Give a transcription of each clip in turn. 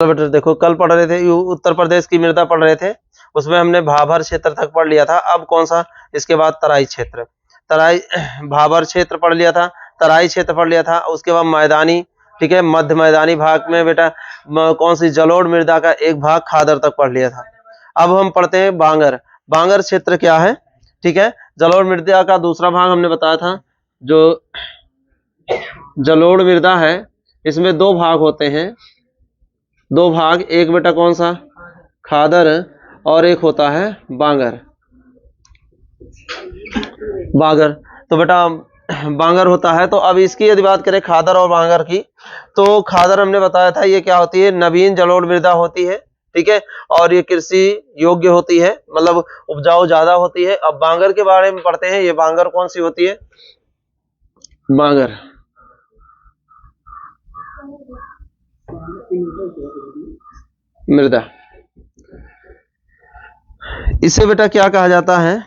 चलो बेटा देखो, कल पढ़ रहे थे उत्तर प्रदेश की मृदा पढ़ रहे थे, उसमें हमने भाबर क्षेत्र तक पढ़ लिया था। अब कौन सा, इसके बाद तराई क्षेत्र, तराई भाबर क्षेत्र पढ़ लिया था, तराई क्षेत्र पढ़ लिया था, उसके बाद मैदानी, ठीक है, मध्य मैदानी भाग में बेटा कौन सी जलोढ़ मृदा का एक भाग खादर तक पढ़ लिया था। अब हम पढ़ते हैं बांगर। बांगर क्षेत्र क्या है, ठीक है, जलोढ़ मृदा का दूसरा भाग हमने बताया था। जो जलोढ़ मृदा है इसमें दो भाग होते हैं, दो भाग, एक बेटा कौन सा खादर और एक होता है बांगर। बांगर तो बेटा बांगर होता है। तो अब इसकी यदि बात करें खादर और बांगर की, तो खादर हमने बताया था ये क्या होती है, नवीन जलोढ़ मृदा होती है, ठीक है, और ये कृषि योग्य होती है, मतलब उपजाऊ ज्यादा होती है। अब बांगर के बारे में पढ़ते हैं, ये बांगर कौन सी होती है, बांगर मृदा। इसे बेटा क्या कहा जाता है,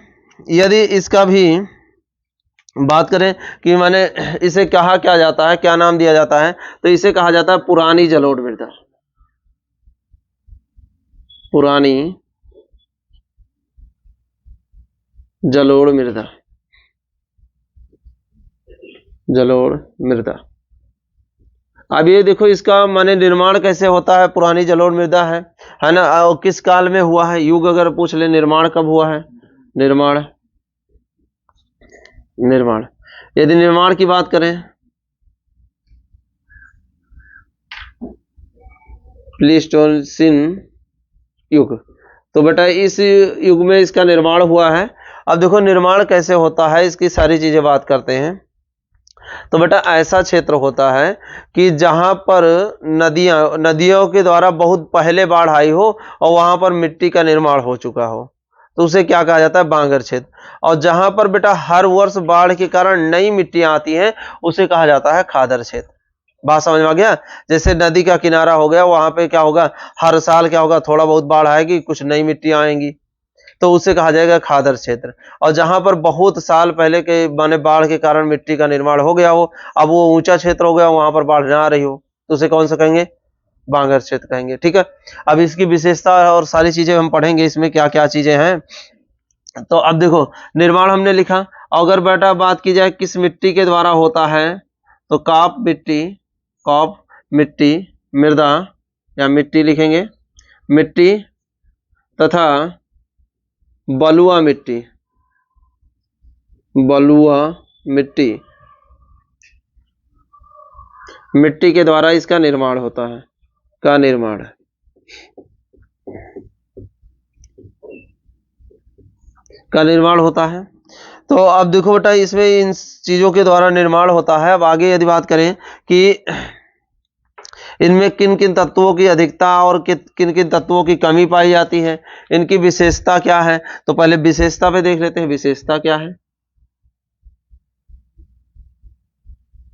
यदि इसका भी बात करें कि माने इसे कहा क्या जाता है, क्या नाम दिया जाता है, तो इसे कहा जाता है पुरानी जलोढ़ मृदा, पुरानी जलोढ़ मृदा, जलोढ़ मृदा। अब ये देखो इसका माने निर्माण कैसे होता है, पुरानी जलोढ़ मृदा है ना, किस काल में हुआ है, युग अगर पूछ ले, निर्माण कब हुआ है, निर्माण, निर्माण, यदि निर्माण की बात करें, प्लीस्टोसिन युग, तो बेटा इस युग में इसका निर्माण हुआ है। अब देखो निर्माण कैसे होता है, इसकी सारी चीजें बात करते हैं। तो बेटा ऐसा क्षेत्र होता है कि जहां पर नदियों के द्वारा बहुत पहले बाढ़ आई हो और वहां पर मिट्टी का निर्माण हो चुका हो, तो उसे क्या कहा जाता है, बांगर क्षेत्र। और जहां पर बेटा हर वर्ष बाढ़ के कारण नई मिट्टियां आती हैं, उसे कहा जाता है खादर क्षेत्र। बात समझ में आ गया, जैसे नदी का किनारा हो गया, वहां पे क्या होगा, हर साल क्या होगा, थोड़ा बहुत बाढ़ आएगी, कुछ नई मिट्टियां आएंगी, तो उसे कहा जाएगा खादर क्षेत्र। और जहां पर बहुत साल पहले के माने बाढ़ के कारण मिट्टी का निर्माण हो गया हो, अब वो ऊंचा क्षेत्र हो गया, वहां पर बाढ़ ना आ रही हो, तो उसे कौन सा कहेंगे, बांगर क्षेत्र कहेंगे, ठीक है। अब इसकी विशेषता और सारी चीजें हम पढ़ेंगे, इसमें क्या क्या चीजें हैं। तो अब देखो निर्माण हमने लिखा, अगर बेटा बात की जाए किस मिट्टी के द्वारा होता है, तो काप मिट्टी, कॉप मिट्टी, मृदा या मिट्टी लिखेंगे, मिट्टी तथा बलुआ मिट्टी, बलुआ मिट्टी, मिट्टी के द्वारा इसका निर्माण होता है, का निर्माण का निर्माण होता है। तो अब देखो बेटा इसमें इन चीजों के द्वारा निर्माण होता है। अब आगे यदि बात करें कि इनमें किन किन तत्वों की अधिकता और किन किन तत्वों की कमी पाई जाती है, इनकी विशेषता क्या है, तो पहले विशेषता पे देख लेते हैं, विशेषता क्या है,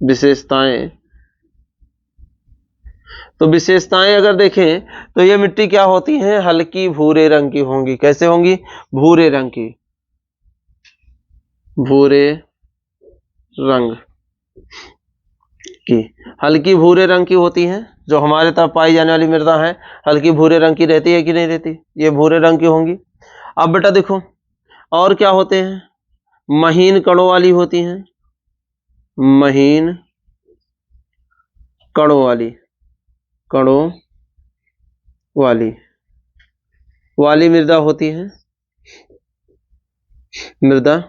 विशेषताएं। तो विशेषताएं अगर देखें तो ये मिट्टी क्या होती है, हल्की भूरे रंग की होंगी, कैसे होंगी, भूरे रंग की, भूरे रंग की, हल्की भूरे रंग की होती हैं। जो हमारे तरफ पाई जाने वाली मृदा है हल्की भूरे रंग की रहती है कि नहीं रहती, ये भूरे रंग की होंगी। अब बेटा देखो और क्या होते हैं, महीन कणों वाली होती हैं, महीन कणों वाली, कणों वाली वाली मृदा होती है, मृदा।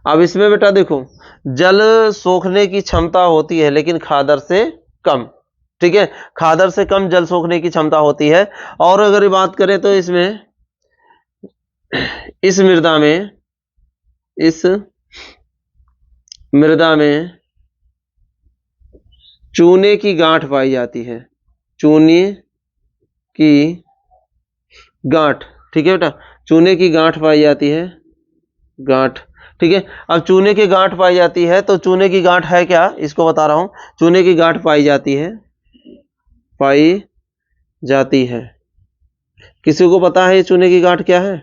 अब इसमें बेटा देखो जल सोखने की क्षमता होती है लेकिन खादर से कम, ठीक है, खादर से कम जल सोखने की क्षमता होती है। और अगर बात करें तो इसमें इस मृदा में, इस मृदा में चूने की गांठ पाई जाती है, चूने की गांठ, ठीक है बेटा, चूने की गांठ पाई जाती है, गांठ, ठीक है। अब चूने की गांठ पाई जाती है, तो चूने की गांठ है क्या, इसको बता रहा हूं, चूने की गांठ पाई जाती है, पाई जाती है। किसी को पता है चूने की गांठ क्या है,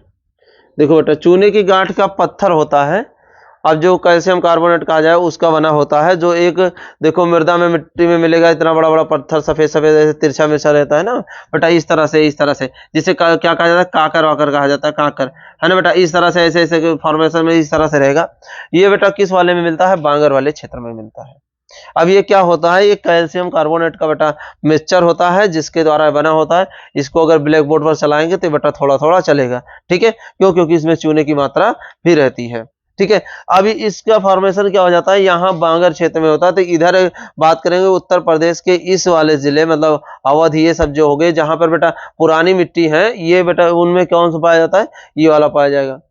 देखो बेटा चूने की गांठ का पत्थर होता है अब जो कैल्शियम कार्बोनेट कहा जाए उसका बना होता है, जो एक देखो मृदा में मिट्टी में मिलेगा, इतना बड़ा बड़ा पत्थर सफेद सफेद ऐसे तिरछा मिर्चा रहता है ना बेटा, इस तरह से जिसे क्या कहा जाता है, काकर वाकर कहा जाता है, काकर, है ना बेटा। इस तरह से ऐसे ऐसे फॉर्मेशन में इस तरह से रहेगा। ये बेटा किस वाले में मिलता है, बांगर वाले क्षेत्र में मिलता है। अब ये क्या होता है, ये कैल्शियम कार्बोनेट का बेटा मिक्सचर होता है जिसके द्वारा बना होता है। इसको अगर ब्लैक बोर्ड पर चलाएंगे तो बेटा थोड़ा थोड़ा चलेगा, ठीक है, क्यों, क्योंकि इसमें चूने की मात्रा भी रहती है, ठीक है। अभी इसका फॉर्मेशन क्या हो जाता है, यहाँ बांगर क्षेत्र में होता है। तो इधर बात करेंगे उत्तर प्रदेश के इस वाले जिले, मतलब अवध, ये सब जो हो गए जहां पर बेटा पुरानी मिट्टी है, ये बेटा उनमें कौन सा पाया जाता है, ये वाला पाया जाएगा।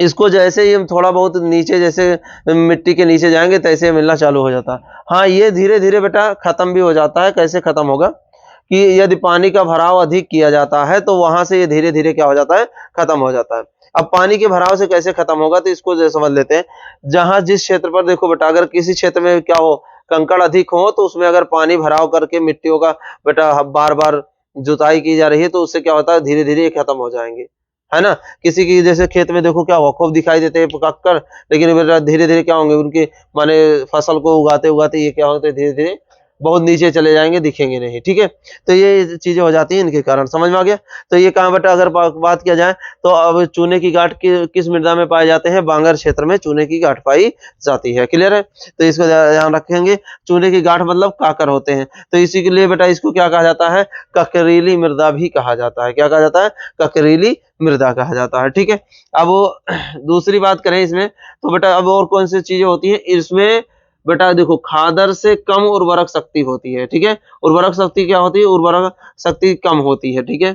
इसको जैसे ही हम थोड़ा बहुत नीचे, जैसे मिट्टी के नीचे जाएंगे तैसे मिलना चालू हो जाता है। हाँ, ये धीरे धीरे बेटा खत्म भी हो जाता है। कैसे खत्म होगा कि यदि पानी का भराव अधिक किया जाता है तो वहां से ये धीरे धीरे क्या हो जाता है, खत्म हो जाता है। अब पानी के भराव से कैसे खत्म होगा, तो इसको जैसे समझ लेते हैं। जहां जिस क्षेत्र पर देखो बेटा, अगर किसी क्षेत्र में क्या हो, कंकड़ अधिक हो, तो उसमें अगर पानी भराव करके मिट्टियों का बेटा बार बार जुताई की जा रही है तो उससे क्या होता है, धीरे धीरे ये खत्म हो जाएंगे, है ना। किसी की जैसे खेत में देखो क्या हुआ, खूब दिखाई देते हैं पककर, लेकिन बेटा धीरे धीरे क्या होंगे, उनके माने फसल को उगाते उगाते ये क्या होते, धीरे धीरे बहुत नीचे चले जाएंगे, दिखेंगे नहीं, ठीक है। तो ये चीजें हो जाती हैं इनके कारण, समझ में आ गया। तो ये कहाँ बेटा, अगर बात किया जाए तो अब चूने की गांठ किस मृदा में पाए जाते हैं, बांगर क्षेत्र में चूने की गांठ पाई जाती है। क्लियर है, तो इसको ध्यान रखेंगे। चूने की गांठ मतलब काकर होते हैं, तो इसी के लिए बेटा इसको क्या कहा जाता है, ककरीली मृदा भी कहा जाता है। क्या कहा जाता है, ककरीली मृदा कहा जाता है, ठीक है। अब दूसरी बात करें इसमें, तो बेटा अब और कौन सी चीजें होती हैं इसमें, बेटा देखो खादर से कम उर्वरक शक्ति होती है, ठीक है। उर्वरक शक्ति क्या होती है, उर्वरक शक्ति कम होती है, ठीक है।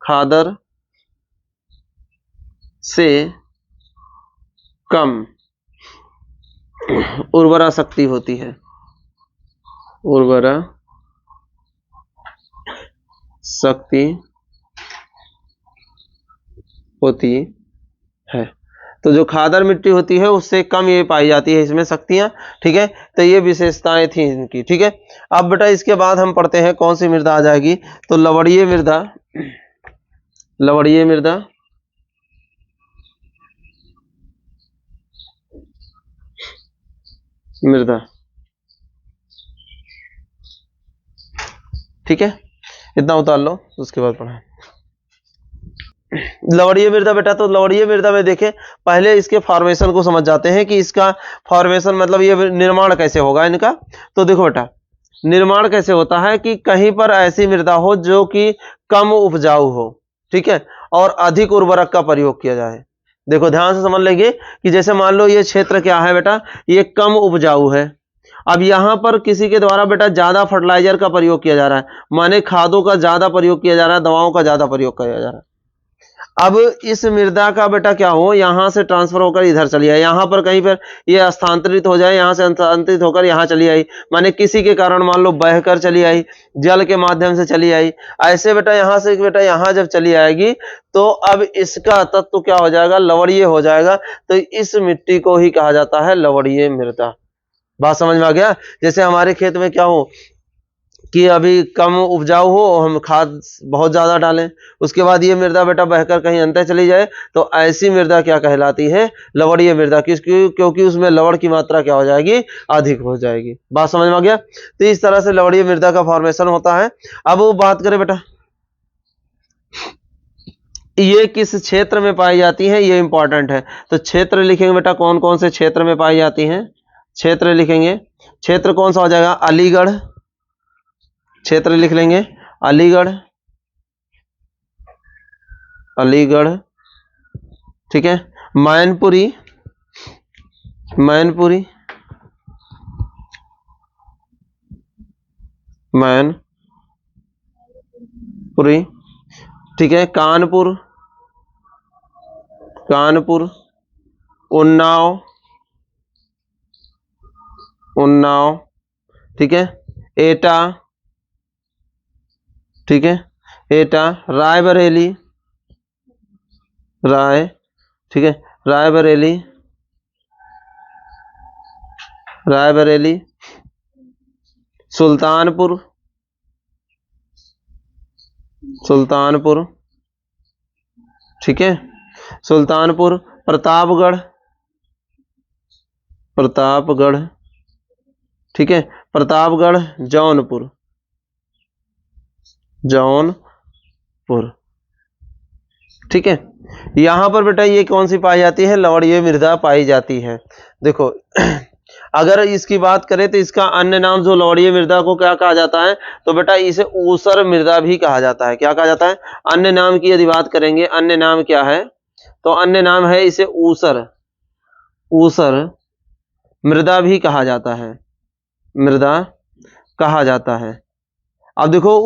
खादर से कम उर्वरा शक्ति होती है, उर्वरा शक्ति होती है। तो जो खादर मिट्टी होती है उससे कम ये पाई जाती है इसमें शक्तियां, ठीक है। तो ये विशेषताएं थी इनकी, ठीक है। अब बेटा इसके बाद हम पढ़ते हैं कौन सी मृदा आ जाएगी, तो लवणीय मृदा, लवणीय मृदा, मृदा, ठीक है। इतना उतार लो, उसके बाद पढ़ा लवणीय मृदा बेटा। तो लवणीय मृदा में देखें, पहले इसके फॉर्मेशन को समझ जाते हैं कि इसका फॉर्मेशन मतलब ये निर्माण कैसे होगा इनका। तो देखो बेटा, निर्माण कैसे होता है कि कहीं पर ऐसी मृदा हो जो कि कम उपजाऊ हो, ठीक है, और अधिक उर्वरक का प्रयोग किया जाए। देखो ध्यान से समझ लेंगे कि जैसे मान लो ये क्षेत्र क्या है बेटा, ये कम उपजाऊ है। अब यहां पर किसी के द्वारा बेटा ज्यादा फर्टिलाइजर का प्रयोग किया जा रहा है, माने खादों का ज्यादा प्रयोग किया जा रहा है, दवाओं का ज्यादा प्रयोग किया जा रहा है। अब इस मृदा का बेटा क्या हो, यहां से ट्रांसफर होकर इधर चली आई, यहां पर कहीं पर ये स्थानांतरित हो जाए, यहां से स्थानांतरित होकर यहां चली आई, माने किसी के कारण मान लो बहकर चली आई, जल के माध्यम से चली आई, ऐसे बेटा यहां से बेटा यहां जब चली आएगी तो अब इसका तत्व क्या हो जाएगा, लवणीय हो जाएगा। तो इस मिट्टी को ही कहा जाता है लवणीय मृदा। बात समझ में आ गया। जैसे हमारे खेत में क्या हो कि अभी कम उपजाऊ हो, हम खाद बहुत ज्यादा डालें, उसके बाद ये मृदा बेटा बहकर कहीं अंतर चली जाए, तो ऐसी मृदा क्या कहलाती है, लवणीय मृदा। क्योंकि उसमें लवण की मात्रा क्या हो जाएगी, अधिक हो जाएगी। बात समझ में आ गया। तो इस तरह से लवणीय मृदा का फॉर्मेशन होता है। अब वो बात करें बेटा, ये किस क्षेत्र में पाई जाती है, ये इंपॉर्टेंट है। तो क्षेत्र लिखेंगे बेटा, कौन कौन से क्षेत्र में पाई जाती हैं, क्षेत्र लिखेंगे। क्षेत्र कौन सा हो जाएगा, अलीगढ़, क्षेत्र लिख लेंगे अलीगढ़, अलीगढ़, ठीक है। मैनपुरी, मैनपुरी, मैनपुरी, ठीक है। कानपुर, कानपुर, उन्नाव, उन्नाव, ठीक है। एटा, ठीक है, एटा। रायबरेली, राय, ठीक है, रायबरेली, रायबरेली। सुल्तानपुर, सुल्तानपुर, ठीक है, सुल्तानपुर। प्रतापगढ़, प्रतापगढ़, ठीक है, प्रतापगढ़, जौनपुर, जौनपुर, ठीक है। यहां पर बेटा ये कौन सी पाई जाती है? लवणीय मृदा पाई जाती है। देखो अगर इसकी बात करें तो इसका अन्य नाम जो लवणीय मृदा को क्या कहा जाता है? तो बेटा इसे ऊसर मृदा भी कहा जाता है। क्या कहा जाता है? अन्य नाम की यदि बात करेंगे, अन्य नाम क्या है? तो अन्य नाम है इसे ऊसर, ऊसर मृदा भी कहा जाता है, मृदा कहा जाता है। अब देखो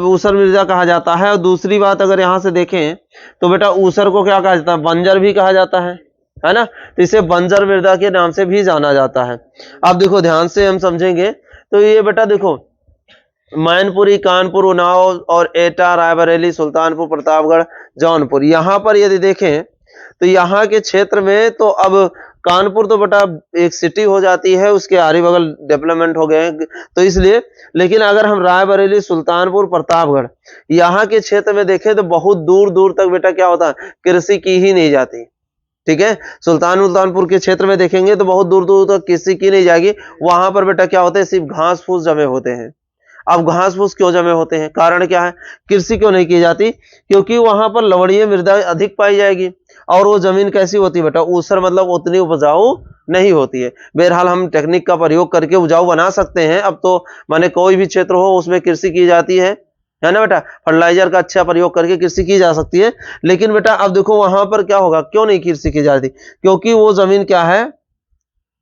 ऊसर मृदा कहा जाता है। और दूसरी बात अगर यहां से देखें तो बेटा ऊसर को क्या कहा जाता है? बंजर भी कहा जाता है ना। तो इसे बंजर मृदा के नाम से भी जाना जाता है। अब देखो ध्यान से हम समझेंगे तो ये बेटा देखो मैनपुरी, कानपुर, उन्नाव और एटा, रायबरेली, सुल्तानपुर, प्रतापगढ़, जौनपुर, यहां पर यदि देखें तो यहाँ के क्षेत्र में तो अब कानपुर तो बेटा एक सिटी हो जाती है, उसके आरी बगल डेवलपमेंट हो गए हैं, तो इसलिए। लेकिन अगर हम रायबरेली, सुल्तानपुर, प्रतापगढ़ यहाँ के क्षेत्र में देखें तो बहुत दूर दूर तक बेटा क्या होता है? कृषि की ही नहीं जाती, ठीक है। सुल्तानपुर के क्षेत्र में देखेंगे तो बहुत दूर दूर तक कृषि की नहीं जाएगी। वहां पर बेटा क्या होता है? सिर्फ घास फूस जमे होते हैं। अब घास फूस क्यों जमे होते हैं? कारण क्या है? कृषि क्यों नहीं की जाती? क्योंकि वहां पर लवणीय मृदा अधिक पाई जाएगी। और वो जमीन कैसी होती है बेटा? ऊसर, मतलब उतनी उपजाऊ नहीं होती है। बहरहाल हम टेक्निक का प्रयोग करके उपजाऊ बना सकते हैं। अब तो माने कोई भी क्षेत्र हो उसमें कृषि की जाती है ना बेटा। फर्टिलाइजर का अच्छा प्रयोग करके कृषि की जा सकती है। लेकिन बेटा अब देखो वहां पर क्या होगा? क्यों नहीं कृषि की जाती? क्योंकि वो जमीन क्या है?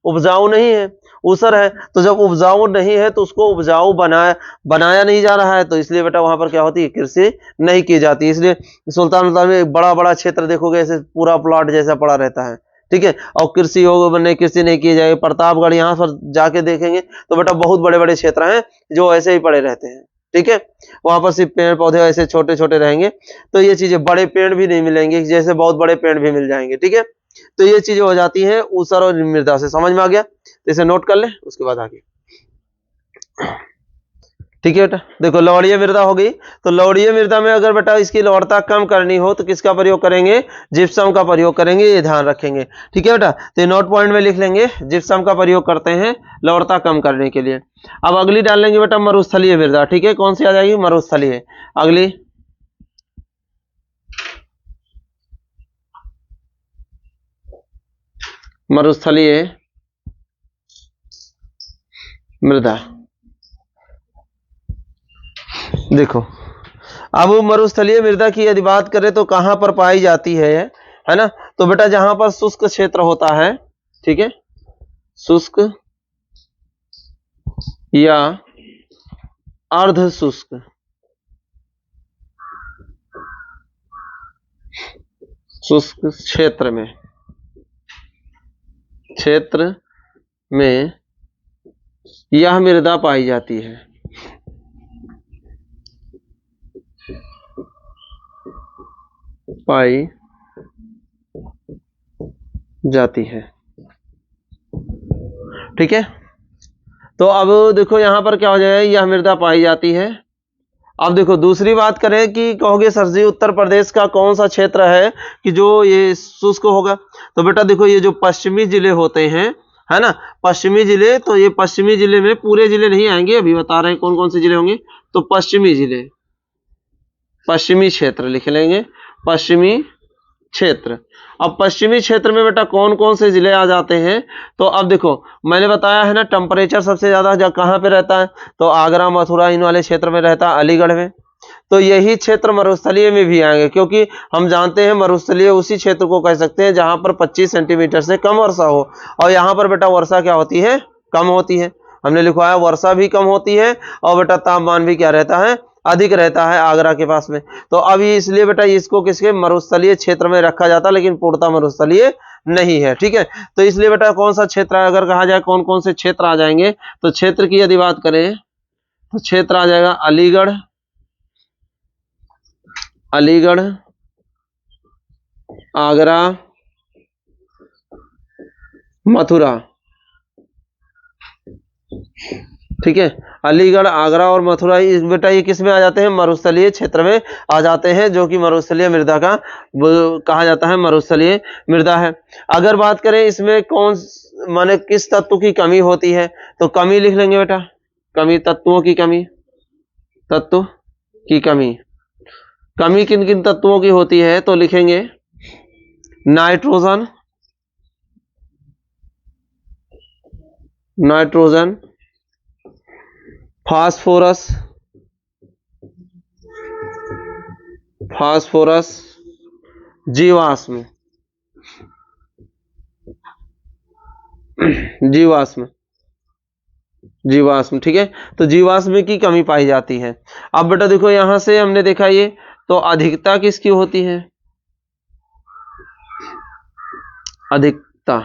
उपजाऊ नहीं है, ऊसर है। तो जब उपजाऊ नहीं है तो उसको उपजाऊ बनाया नहीं जा रहा है, तो इसलिए बेटा वहां पर क्या होती है? कृषि नहीं की जाती। इसलिए सुल्तान में बड़ा बड़ा क्षेत्र देखोगे ऐसे पूरा प्लॉट जैसा पड़ा रहता है, ठीक है। और कृषि कृषि नहीं की जाएगी। प्रतापगढ़ यहाँ पर जाके देखेंगे तो बेटा बहुत बड़े बड़े क्षेत्र हैं जो ऐसे ही पड़े रहते हैं, ठीक है। वहां पर सिर्फ पेड़ पौधे ऐसे छोटे छोटे रहेंगे। तो ये चीजें, बड़े पेड़ भी नहीं मिलेंगे, जैसे बहुत बड़े पेड़ भी मिल जाएंगे, ठीक है। तो ये चीजें हो जाती हैं ऊसर और मृदा से। समझ में आ गया? तो इसे नोट कर ले, उसके बाद आगे, ठीक है बेटा। देखो लवणीय मृदा हो गई। तो लवणीय मृदा में अगर बेटा इसकी लवणता कम करनी हो तो किसका प्रयोग करेंगे? जिप्सम का प्रयोग करेंगे, ये ध्यान रखेंगे, ठीक है बेटा। तो ये नोट पॉइंट में लिख लेंगे, जिप्सम का प्रयोग करते हैं लवणता कम करने के लिए। अब अगली डाल लेंगे बेटा मरुस्थलीय मृदा, ठीक है। कौन सी आ जाएगी? मरुस्थलीय। अगली मरुस्थलीय मृदा। देखो अब मरुस्थलीय मृदा की यदि बात करें तो कहां पर पाई जाती है ना। तो बेटा जहां पर शुष्क क्षेत्र होता है, ठीक है, शुष्क या अर्ध शुष्क, शुष्क क्षेत्र में यह मृदा पाई जाती है। पाई जाती है, ठीक है। तो अब देखो यहां पर क्या हो जाएगा? यह मृदा पाई जाती है। अब देखो दूसरी बात करें कि कहोगे सर जी उत्तर प्रदेश का कौन सा क्षेत्र है कि जो ये शुष्क होगा? तो बेटा देखो ये जो पश्चिमी जिले होते हैं, है ना, पश्चिमी जिले, तो ये पश्चिमी जिले में पूरे जिले नहीं आएंगे, अभी बता रहे हैं कौन कौन से जिले होंगे। तो पश्चिमी जिले, पश्चिमी क्षेत्र लिख लेंगे, पश्चिमी क्षेत्र। अब पश्चिमी क्षेत्र में बेटा कौन कौन से जिले आ जाते हैं? तो अब देखो मैंने बताया है ना, टेम्परेचर सबसे ज्यादा कहां पे रहता है? तो आगरा, मथुरा, इन वाले क्षेत्र में रहता है, अलीगढ़ में। तो यही क्षेत्र मरुस्थलीय में भी आएंगे, क्योंकि हम जानते हैं मरुस्थलीय उसी क्षेत्र को कह सकते हैं जहां पर 25 सेंटीमीटर से कम वर्षा हो। और यहाँ पर बेटा वर्षा क्या होती है? कम होती है। हमने लिखवाया वर्षा भी कम होती है और बेटा तापमान भी क्या रहता है? अधिक रहता है आगरा के पास में। तो अब इसलिए बेटा इसको किसके? मरुस्थलीय क्षेत्र में रखा जाता, लेकिन पूर्णतः मरुस्थलीय नहीं है, ठीक है। तो इसलिए बेटा कौन सा क्षेत्र है? अगर कहा जाए कौन कौन से क्षेत्र आ जाएंगे, तो क्षेत्र की यदि बात करें तो क्षेत्र आ जाएगा अलीगढ़, अलीगढ़, आगरा, मथुरा, ठीक है। अलीगढ़, आगरा और मथुरा बेटा ये किस में आ जाते हैं? मरुस्थलीय क्षेत्र में आ जाते हैं, जो कि मरुस्थलीय मृदा का कहा जाता है, मरुस्थलीय मृदा है। अगर बात करें इसमें कौन माने किस तत्व की कमी होती है, तो कमी लिख लेंगे बेटा, कमी, तत्वों की कमी, तत्व की कमी। कमी किन किन तत्वों की होती है, तो लिखेंगे नाइट्रोजन, नाइट्रोजन, फास्फोरस, फास्फोरस, जीवाश्म, जीवाश्म, जीवाश्म, ठीक है। तो जीवाश्म की कमी पाई जाती है। अब बेटा देखो यहां से हमने देखा ये, तो अधिकता किसकी होती है, अधिकता।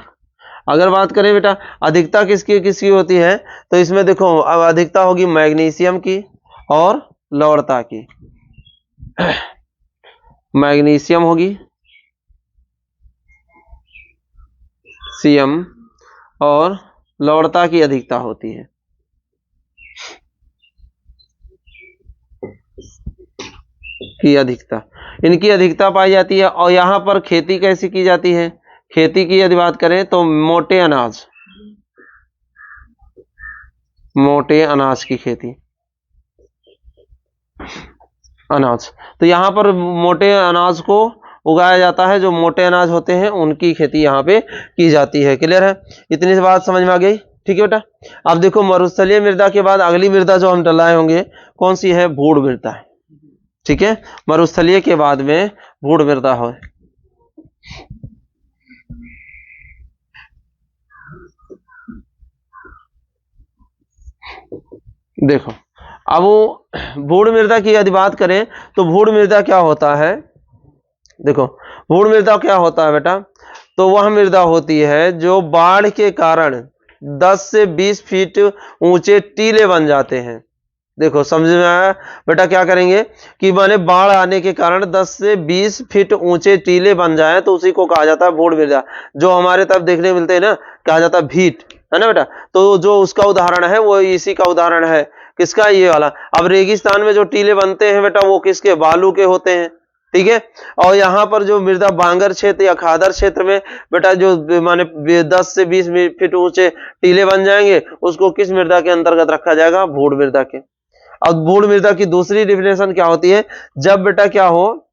अगर बात करें बेटा अधिकता किसकी किसकी होती है, तो इसमें देखो अब अधिकता होगी मैग्नीशियम की और लवणता की। मैग्नीशियम होगी सीएम और लवणता की अधिकता होती है। की अधिकता, इनकी अधिकता पाई जाती है। और यहां पर खेती कैसी की जाती है, खेती की यदि बात करें तो मोटे अनाज, मोटे अनाज की खेती, अनाज। तो यहां पर मोटे अनाज को उगाया जाता है, जो मोटे अनाज होते हैं उनकी खेती यहाँ पे की जाती है। क्लियर है, इतनी सी बात समझ में आ गई, ठीक है बेटा। अब देखो मरुस्थलीय मृदा के बाद अगली मृदा जो हम डलाए होंगे कौन सी है, भूड़ मृदा है, ठीक है। मरुस्थलीय के बाद में भूड़ मृदा हो। देखो अब वो भूड़ मृदा की यदि बात करें तो भूड़ मृदा क्या होता है, देखो भूड़ मृदा क्या होता है बेटा, तो वह मृदा होती है जो बाढ़ के कारण 10 से 20 फीट ऊंचे टीले बन जाते हैं। देखो समझ में आया बेटा, क्या करेंगे कि माने बाढ़ आने के कारण 10 से 20 फीट ऊंचे टीले बन जाए तो उसी को कहा जाता है भूड़ मृदा। जो हमारे तरफ देखने मिलते हैं ना, कहा जाता है भीट, है ना बेटा। तो जो उसका उदाहरण है वो इसी का उदाहरण है, किसका, ये वाला। अब रेगिस्तान में जो टीले बनते हैं बेटा वो किसके, बालू के होते हैं, ठीक है। और यहाँ पर जो मृदा बांगर क्षेत्र या खादर क्षेत्र में बेटा जो माने 10 से 20 फीट ऊंचे टीले बन जाएंगे, उसको किस मृदा के अंतर्गत रखा जाएगा, भूड़ मृदा के। अब भूड़ मृदा की दूसरी डिफिनेशन क्या होती है, जब बेटा क्या हो,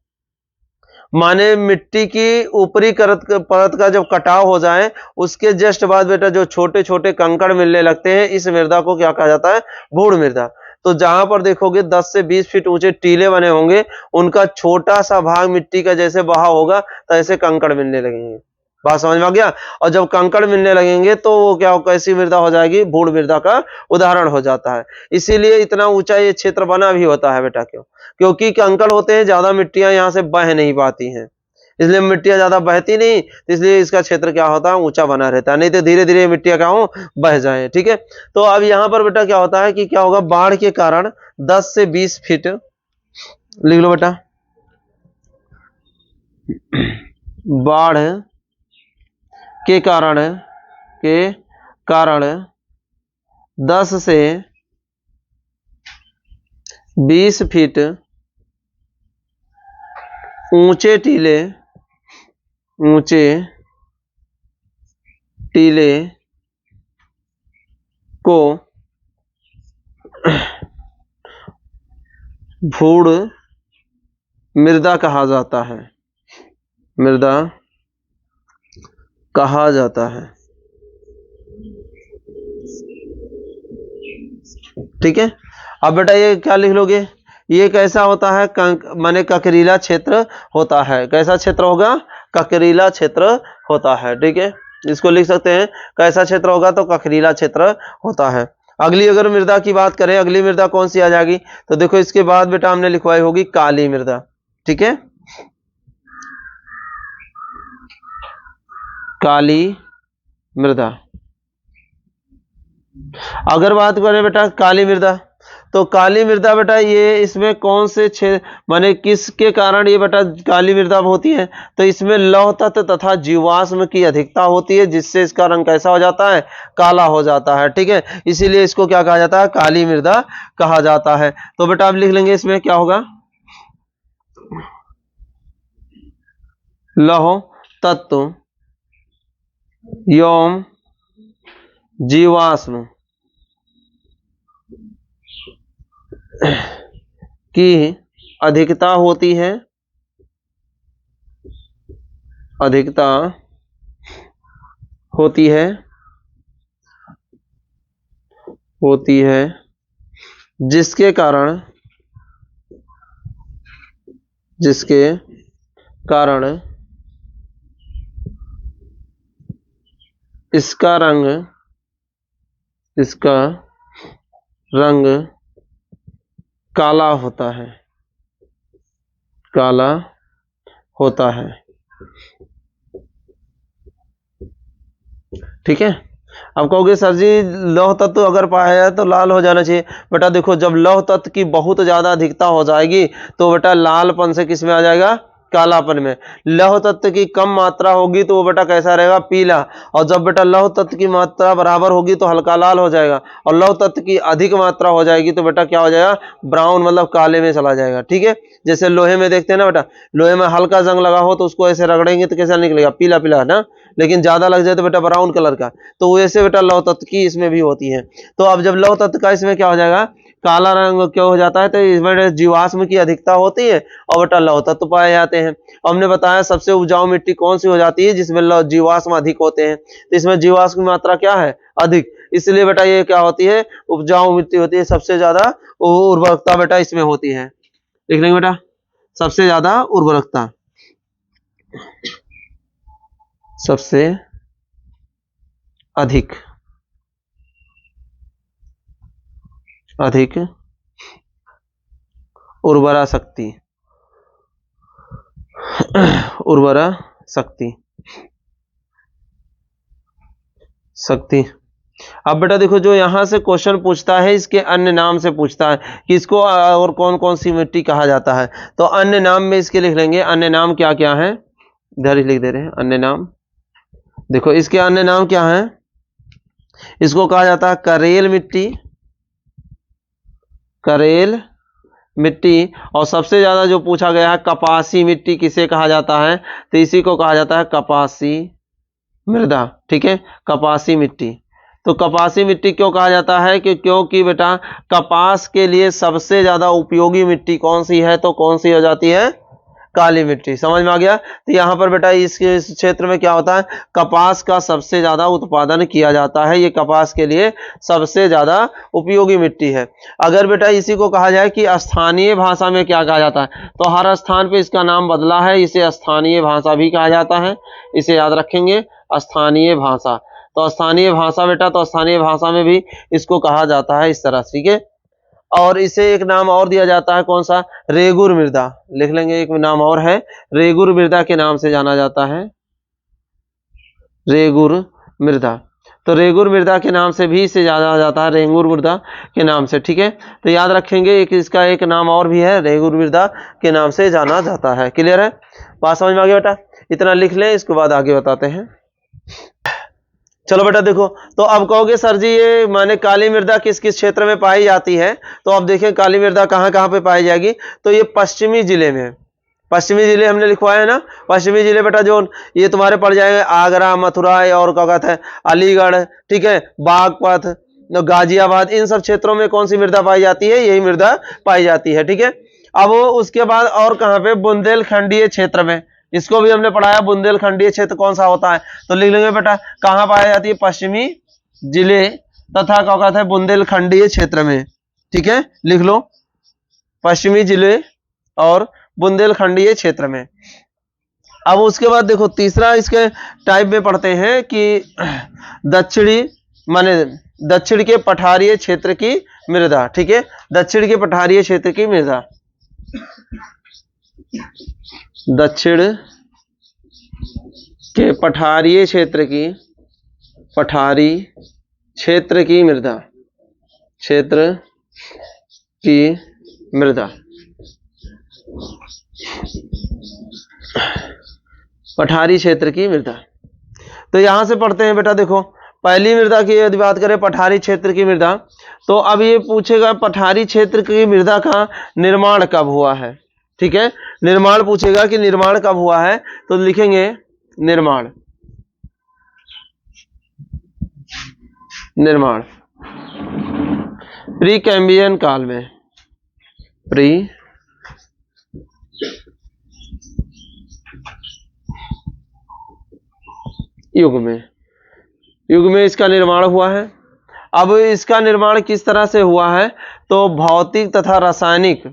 माने मिट्टी की ऊपरी परत का जब कटाव हो जाए उसके जस्ट बाद बेटा जो छोटे छोटे कंकड़ मिलने लगते हैं, इस मृदा को क्या कहा जाता है, भूड़ मृदा। तो जहां पर देखोगे 10 से 20 फीट ऊंचे टीले बने होंगे, उनका छोटा सा भाग मिट्टी का जैसे बहाव होगा तो ऐसे कंकड़ मिलने लगेंगे। बात समझ में आ गया। और जब कंकड़ मिलने लगेंगे तो वो क्या, कैसी मृदा हो जाएगी, भूड़ मृदा का उदाहरण हो जाता है। इसीलिए इतना ऊंचा ये क्षेत्र बना भी होता है बेटा, क्यों, क्योंकि कंकड़ होते हैं, ज्यादा मिट्टियां यहाँ से बह नहीं पाती हैं, इसलिए मिट्टियां ज्यादा बहती नहीं, इसलिए इसका क्षेत्र क्या होता है, ऊंचा बना रहता है। नहीं तो धीरे धीरे मिट्टियां क्या हो, बह जाए, ठीक है। तो अब यहाँ पर बेटा क्या होता है कि क्या होगा, बाढ़ के कारण 10 से 20 फीट, लिख लो बेटा, बाढ़ के कारण 10 से 20 फीट ऊंचे टीले को भूड़ मृदा कहा जाता है, मृदा कहा जाता है, ठीक है। अब बेटा ये क्या लिख लोगे, ये कैसा होता है, माने ककरीला क्षेत्र होता है। कैसा क्षेत्र होगा, ककरीला क्षेत्र होता है, ठीक है। इसको लिख सकते हैं, कैसा क्षेत्र होगा, तो ककरीला क्षेत्र होता है। अगली अगर मृदा की बात करें, अगली मृदा कौन सी आ जाएगी, तो देखो इसके बाद बेटा हमने लिखवाई होगी काली मृदा, ठीक है। काली मृदा। अगर बात करें बेटा काली मृदा, तो काली मृदा बेटा ये इसमें कौन से क्षेत्र, माने किसके कारण ये बेटा काली मृदा होती है, तो इसमें लौह तत्व तथा जीवाश्म की अधिकता होती है, जिससे इसका रंग कैसा हो जाता है, काला हो जाता है, ठीक है। इसीलिए इसको क्या कहा जाता है, काली मृदा कहा जाता है। तो बेटा आप लिख लेंगे इसमें क्या होगा, लौह तत्व एवं जीवाश्म की अधिकता होती है, अधिकता होती है, होती है, जिसके कारण, जिसके कारण इसका रंग, इसका रंग काला होता है, काला होता है। ठीक है। अब कहोगे सर जी लौह तत्व अगर पाया जाए तो लाल हो जाना चाहिए। बेटा देखो जब लौह तत्व की बहुत ज्यादा अधिकता हो जाएगी तो बेटा लालपन से किस में आ जाएगा, कालापन में। लौह तत्व की कम मात्रा होगी तो वो बेटा कैसा रहेगा, पीला। और जब बेटा लौह तत्व की मात्रा बराबर होगी तो हल्का लाल हो जाएगा। और लौह तत्व की अधिक मात्रा हो जाएगी तो बेटा क्या हो जाएगा, ब्राउन मतलब काले में चला जाएगा। ठीक है। जैसे लोहे में देखते हैं ना बेटा, लोहे में हल्का जंग लगा हो तो उसको ऐसे रगड़ेंगे तो कैसा निकलेगा, पीला पीला ना। लेकिन ज्यादा लग जाए तो बेटा ब्राउन कलर का। तो वैसे बेटा लौह तत्व की इसमें भी होती है। तो अब जब लौह तत्व का इसमें क्या हो जाएगा, काला रंग क्यों हो जाता है, तो इसमें जीवाश्म की अधिकता होती है और बेटा लौह तत्व पाए जाते हैं। हमने बताया सबसे उपजाऊ मिट्टी कौन सी हो जाती है, जिसमें जीवाश्म अधिक होते हैं। तो इसमें जीवाश्म की मात्रा क्या है, अधिक। इसलिए बेटा ये क्या होती है, उपजाऊ मिट्टी होती है। सबसे ज्यादा उर्वरकता बेटा इसमें होती है। देख लेंगे बेटा, सबसे ज्यादा उर्वरकता, सबसे अधिक, अधिक उर्वरा शक्ति, उर्वरा शक्ति, शक्ति। अब बेटा देखो जो यहां से क्वेश्चन पूछता है इसके अन्य नाम से पूछता है कि इसको और कौन कौन सी मिट्टी कहा जाता है। तो अन्य नाम में इसके लिख लेंगे, अन्य नाम क्या क्या है, इधर ही लिख दे रहे हैं अन्य नाम। देखो इसके अन्य नाम क्या है, इसको कहा जाता है करेल मिट्टी, करेल मिट्टी। और सबसे ज्यादा जो पूछा गया है कपासी मिट्टी किसे कहा जाता है, तो इसी को कहा जाता है कपासी मृदा। ठीक है, कपासी मिट्टी। तो कपासी मिट्टी क्यों कहा जाता है, कि क्योंकि बेटा कपास के लिए सबसे ज्यादा उपयोगी मिट्टी कौन सी है, तो कौन सी हो जाती है, काली मिट्टी। समझ में आ गया। तो यहाँ पर बेटा इस क्षेत्र में क्या होता है, कपास का सबसे ज्यादा उत्पादन किया जाता है। ये कपास के लिए सबसे ज्यादा उपयोगी मिट्टी है। अगर बेटा इसी को कहा जाए कि स्थानीय भाषा में क्या कहा जाता है, तो हर स्थान पे इसका नाम बदला है, इसे स्थानीय भाषा भी कहा जाता है। इसे याद रखेंगे, स्थानीय भाषा। तो स्थानीय भाषा बेटा, तो स्थानीय भाषा में भी इसको कहा जाता है इस तरह। ठीक है। और इसे एक नाम और दिया जाता है, कौन सा, रेगुर मृदा। लिख लेंगे, एक नाम और है, रेगुर मृदा के नाम से जाना जाता है, रेगुर मृदा। तो रेगुर मृदा के नाम से भी इसे जाना जाता है, रेगुर मृदा के नाम से। ठीक है। तो याद रखेंगे एक इसका एक नाम और भी है, रेगुर मृदा के नाम से जाना जाता है। क्लियर है, बात समझ में आ गया बेटा। इतना लिख लें, इसके बाद आगे बताते हैं। चलो बेटा देखो, तो अब कहोगे सर जी ये माने काली मृदा किस किस क्षेत्र में पाई जाती है। तो अब देखें काली मृदा कहाँ कहाँ पे पाई जाएगी। तो ये पश्चिमी जिले में, पश्चिमी जिले हमने लिखवाया है ना। पश्चिमी जिले बेटा जो ये तुम्हारे पड़ जाएंगे आगरा, मथुरा और क्या कहते हैं अलीगढ़, ठीक है, बागपत, गाजियाबाद, इन सब क्षेत्रों में कौन सी मृदा पाई जाती है, यही मृदा पाई जाती है। ठीक है। अब उसके बाद और कहाँ पे, बुंदेलखंडीय क्षेत्र में, इसको भी हमने पढ़ाया, बुंदेलखंडीय क्षेत्र कौन सा होता है। तो लिख लेंगे बेटा कहाँ पाई जाती है, पश्चिमी जिले तथा क्या कहता है बुंदेलखंडीय क्षेत्र में। ठीक है, लिख लो पश्चिमी जिले और बुंदेलखंडीय क्षेत्र में। अब उसके बाद देखो तीसरा इसके टाइप में पढ़ते हैं कि दक्षिणी माने दक्षिण के पठारीय क्षेत्र की मृदा। ठीक है, दक्षिण के पठारीय क्षेत्र की मृदा, दक्षिण के पठारीय क्षेत्र की, पठारी क्षेत्र की मृदा, क्षेत्र की मृदा, पठारी क्षेत्र की मृदा। तो यहां से पढ़ते हैं बेटा, देखो पहली मृदा की यदि बात करें पठारी क्षेत्र की मृदा, तो अब ये पूछेगा पठारी क्षेत्र की मृदा का निर्माण कब हुआ है। ठीक है, निर्माण पूछेगा कि निर्माण कब हुआ है, तो लिखेंगे निर्माण, निर्माण। प्री कैम्ब्रियन काल में, प्री युग में इसका निर्माण हुआ है। अब इसका निर्माण किस तरह से हुआ है, तो भौतिक तथा रासायनिक,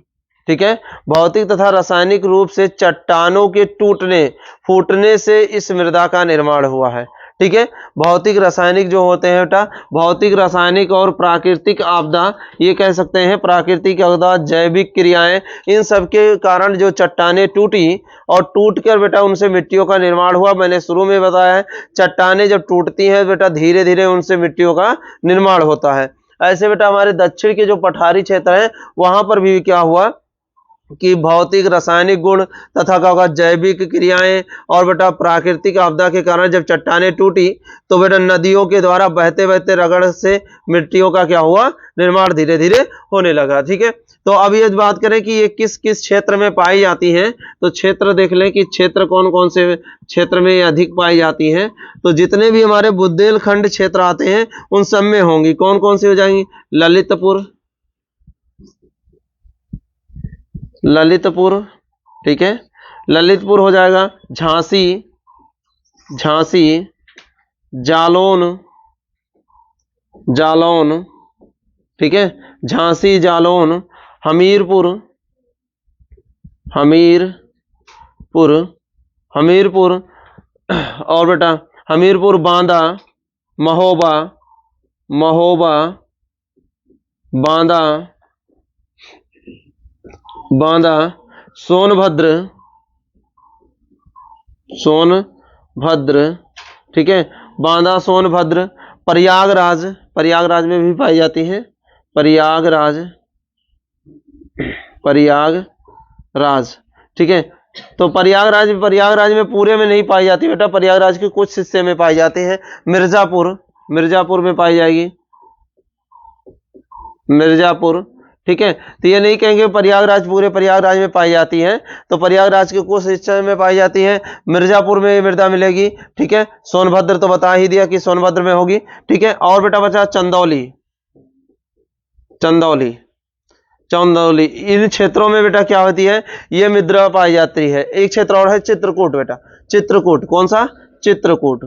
ठीक है, भौतिक तथा रासायनिक रूप से चट्टानों के टूटने फूटने से इस मृदा का निर्माण हुआ है। ठीक है, भौतिक रासायनिक जो होते हैं बेटा, भौतिक रासायनिक और प्राकृतिक आपदा, ये कह सकते हैं प्राकृतिक आपदा, जैविक क्रियाएं, इन सब के कारण जो चट्टानें टूटी और टूटकर बेटा उनसे मिट्टियों का निर्माण हुआ। मैंने शुरू में बताया है, चट्टानें जब टूटती हैं बेटा धीरे धीरे उनसे मिट्टियों का निर्माण होता है। ऐसे बेटा हमारे दक्षिण के जो पठारी क्षेत्र हैं वहां पर भी क्या हुआ कि भौतिक रासायनिक गुण तथा क्या होगा जैविक क्रियाएं और बेटा प्राकृतिक आपदा के कारण जब चट्टानें टूटी तो बेटा नदियों के द्वारा बहते बहते रगड़ से मिट्टियों का क्या हुआ निर्माण धीरे धीरे होने लगा। ठीक है, तो अब ये बात करें कि ये किस किस क्षेत्र में पाई जाती हैं, तो क्षेत्र देख लें कि क्षेत्र कौन कौन से क्षेत्र में अधिक पाई जाती हैं। तो जितने भी हमारे बुंदेलखंड क्षेत्र आते हैं उन सब में होंगी। कौन कौन सी हो जाएंगी, ललितपुर, ठीक है, ललितपुर हो जाएगा, झांसी, जालौन, ठीक है, झांसी, जालौन, हमीरपुर, और बेटा हमीरपुर, बांदा, महोबा, बांदा, सोनभद्र, ठीक है, बांदा, सोनभद्र, प्रयागराज में भी पाई जाती है, प्रयागराज, ठीक है। तो प्रयागराज में पूरे में नहीं पाई जाती बेटा, प्रयागराज के कुछ हिस्से में पाई जाते हैं। मिर्जापुर में पाई जाएगी, ठीक है। तो ये नहीं कहेंगे प्रयागराज पूरे प्रयागराज में पाई जाती है, तो प्रयागराज के कुछ हिस्से में पाई जाती है। मिर्जापुर में मृदा मिलेगी, ठीक है। सोनभद्र तो बता ही दिया कि सोनभद्र में होगी, ठीक है। और बेटा बचा चंदौली, इन क्षेत्रों में बेटा क्या होती है, ये मृदा पाई जाती है। एक क्षेत्र और है चित्रकूट बेटा, चित्रकूट, कौन सा, चित्रकूट,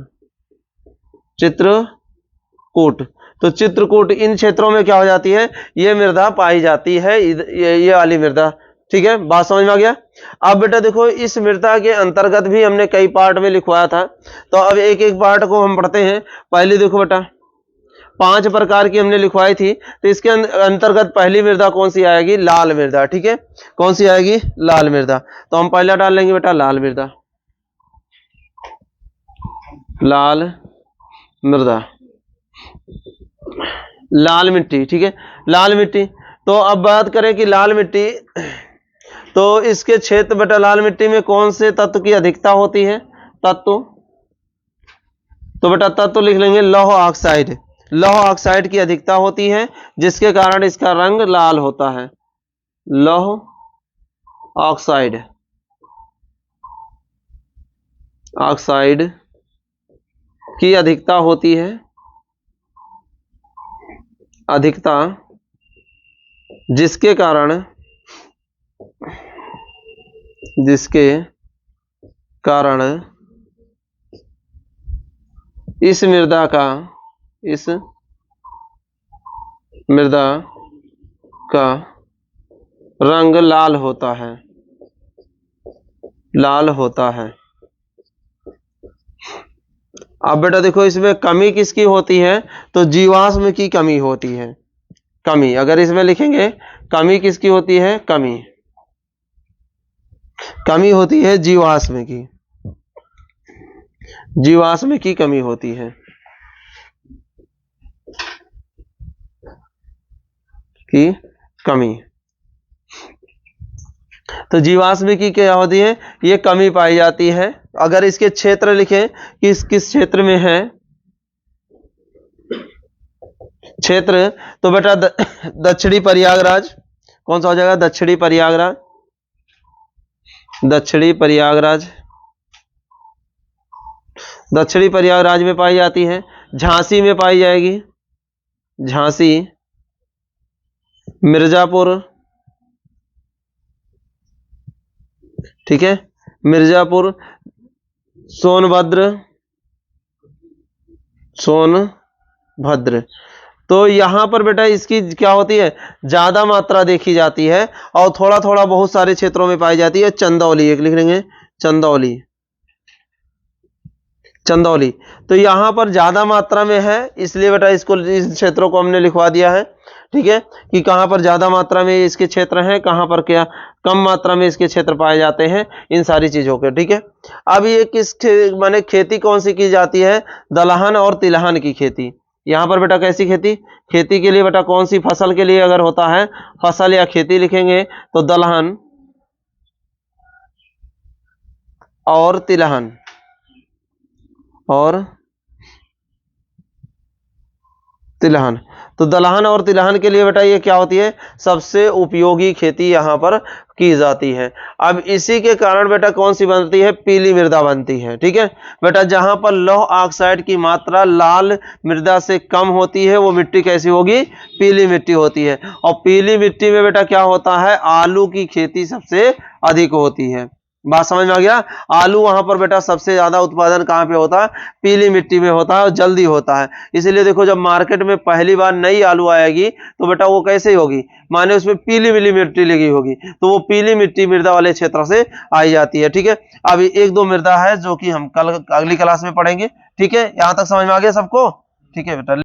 तो चित्रकूट, इन क्षेत्रों में क्या हो जाती है, ये मृदा पाई जाती है, ये वाली मृदा। ठीक है, बात समझ में आ गया। अब बेटा देखो इस मृदा के अंतर्गत भी हमने कई पार्ट में लिखवाया था, तो अब एक एक पार्ट को हम पढ़ते हैं। पहले देखो बेटा 5 प्रकार की हमने लिखवाई थी, तो इसके अंतर्गत पहली मृदा कौन सी आएगी, लाल मृदा। ठीक है, कौन सी आएगी, लाल मृदा। तो हम पहला डाल लेंगे बेटा लाल मृदा, लाल मिट्टी, ठीक है, लाल मिट्टी। तो अब बात करें कि लाल मिट्टी, तो इसके क्षेत्र बेटा लाल मिट्टी में कौन से तत्व की अधिकता होती है, तत्व, तो बेटा तत्व लिख लेंगे लौह ऑक्साइड की अधिकता होती है, जिसके कारण इसका रंग लाल होता है। लौह ऑक्साइड की अधिकता होती है, जिसके कारण इस मृदा का रंग लाल होता है। अब बेटा देखो इसमें कमी किसकी होती है, तो जीवाश्म की कमी होती है। कमी अगर इसमें लिखेंगे, कमी किसकी होती है, कमी होती है जीवाश्म की कमी होती है, तो जीवाश्म की क्या होती है, ये कमी पाई जाती है। अगर इसके क्षेत्र लिखें कि किस क्षेत्र में है क्षेत्र, तो बेटा दक्षिणी प्रयागराज, कौन सा हो जाएगा, दक्षिणी प्रयागराज में पाई जाती है। झांसी में पाई जाएगी, झांसी, मिर्जापुर, ठीक है, मिर्जापुर, सोनभद्र। तो यहाँ पर बेटा इसकी क्या होती है, ज्यादा मात्रा देखी जाती है और थोड़ा थोड़ा बहुत सारे क्षेत्रों में पाई जाती है। चंदौली एक लिख लेंगे, चंदौली, चंदौली। तो यहाँ पर ज्यादा मात्रा में है, इसलिए बेटा इसको, इस क्षेत्रों को हमने लिखवा दिया है, ठीक है, कि कहाँ पर ज्यादा मात्रा में इसके क्षेत्र हैं, कहाँ पर क्या कम मात्रा में इसके क्षेत्र पाए जाते हैं, इन सारी चीजों के, ठीक है। अब ये किस माने खेती कौन सी की जाती है, दलहन और तिलहन की खेती। यहाँ पर बेटा कैसी खेती, खेती के लिए बेटा कौन सी फसल के लिए अगर होता है फसल या खेती लिखेंगे तो दलहन और तिलहन, और तिलहन। तो दलहन और तिलहन के लिए बेटा ये क्या होती है, सबसे उपयोगी खेती यहाँ पर की जाती है। अब इसी के कारण बेटा कौन सी बनती है, पीली मृदा बनती है, ठीक है बेटा। जहां पर लौह ऑक्साइड की मात्रा लाल मृदा से कम होती है वो मिट्टी कैसी होगी, पीली मिट्टी होती है। और पीली मिट्टी में बेटा क्या होता है, आलू की खेती सबसे अधिक होती है। बात समझ में आ गया। आलू वहां पर बेटा सबसे ज्यादा उत्पादन कहाँ पे होता है, पीली मिट्टी में होता है और जल्दी होता है। इसलिए देखो जब मार्केट में पहली बार नई आलू आएगी तो बेटा वो कैसे होगी, माने उसमें पीली पीली मिट्टी लगी होगी, तो वो पीली मिट्टी मृदा वाले क्षेत्र से आई जाती है, ठीक है। अभी एक दो मृदा है जो कि हम कल अगली क्लास में पढ़ेंगे, ठीक है। यहां तक समझ में आ गया सबको, ठीक है बेटा।